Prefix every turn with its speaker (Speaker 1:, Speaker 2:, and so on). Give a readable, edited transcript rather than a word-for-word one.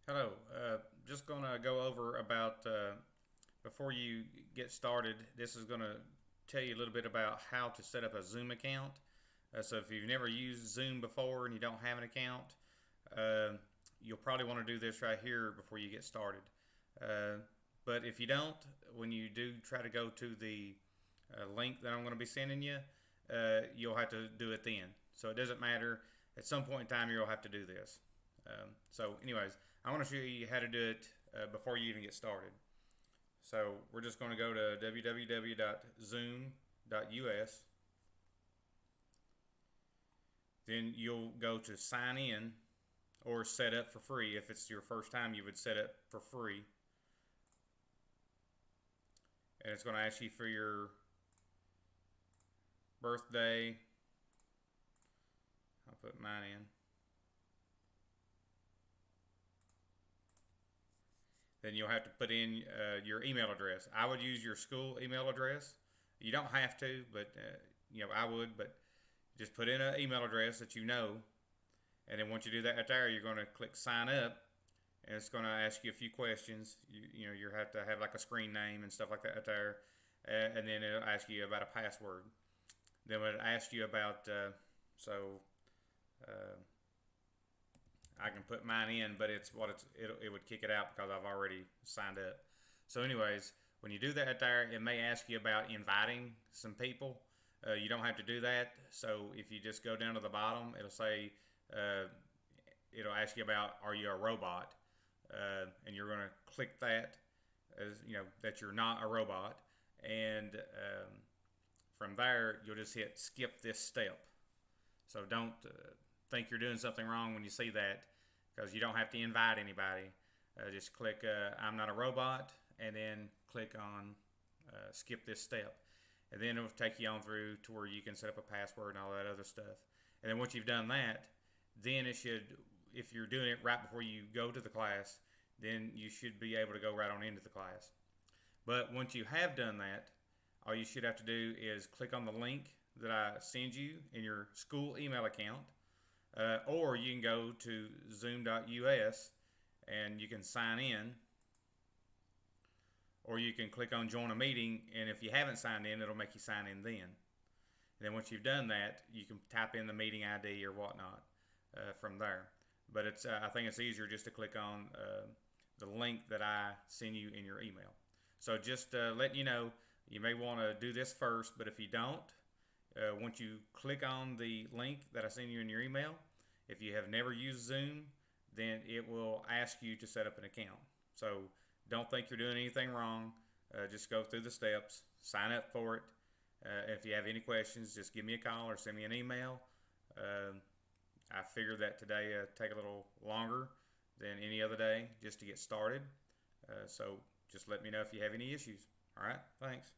Speaker 1: Hello. Just going to go over about before you get started. This is going to tell you a little bit about how to set up a Zoom account. So if you've never used Zoom before and you don't have an account, uh, you'll probably want to do this right here before you get started. Uh, but if you don't, when you do try to go to the link that I'm going to be sending you, you'll have to do it then. So it doesn't matter. At some point in time, you'll have to do this. Anyways, I want to show you how to do it before you even get started. So we're just going to go to www.zoom.us. Then you'll go to sign in or set up for free. If it's your first time, you would set up for free. And it's going to ask you for your birthday. I'll put mine in. Then you'll have to put in your email address. I would use your school email address. You don't have to, but I would. But just put in an email address that you know, and then once you do that right there, you're going to click sign up, and it's going to ask you a few questions. You have to have like a screen name and stuff like that right there, and then it'll ask you about a password. Then it'll ask you about so. Uh, I can put mine in, but it would kick it out because I've already signed up. So, anyways, when you do that there, it may ask you about inviting some people. You don't have to do that. So, if you just go down to the bottom, uh, it'll ask you about are you a robot, and you're going to click that as that you're not a robot, and from there you'll just hit skip this step. So don't think you're doing something wrong when you see that, because you don't have to invite anybody. Just click I'm not a robot, and then click on skip this step. And then it'll take you on through to where you can set up a password and all that other stuff. And then once you've done that, then it should, if you're doing it right before you go to the class, then you should be able to go right on into the class. But once you have done that, all you should have to do is click on the link that I send you in your school email account, or you can go to zoom.us and you can sign in, or you can click on join a meeting, and if you haven't signed in, it'll make you sign in then. And then once you've done that, you can type in the meeting ID or whatnot from there. But I think it's easier just to click on the link that I send you in your email. So just letting you know, you may want to do this first, but if you don't, once you click on the link that I send you in your email, if you have never used Zoom, then it will ask you to set up an account. So don't think you're doing anything wrong. Just go through the steps, sign up for it. If you have any questions, just give me a call or send me an email. I figured that today take a little longer than any other day just to get started. So just let me know if you have any issues. All right, thanks.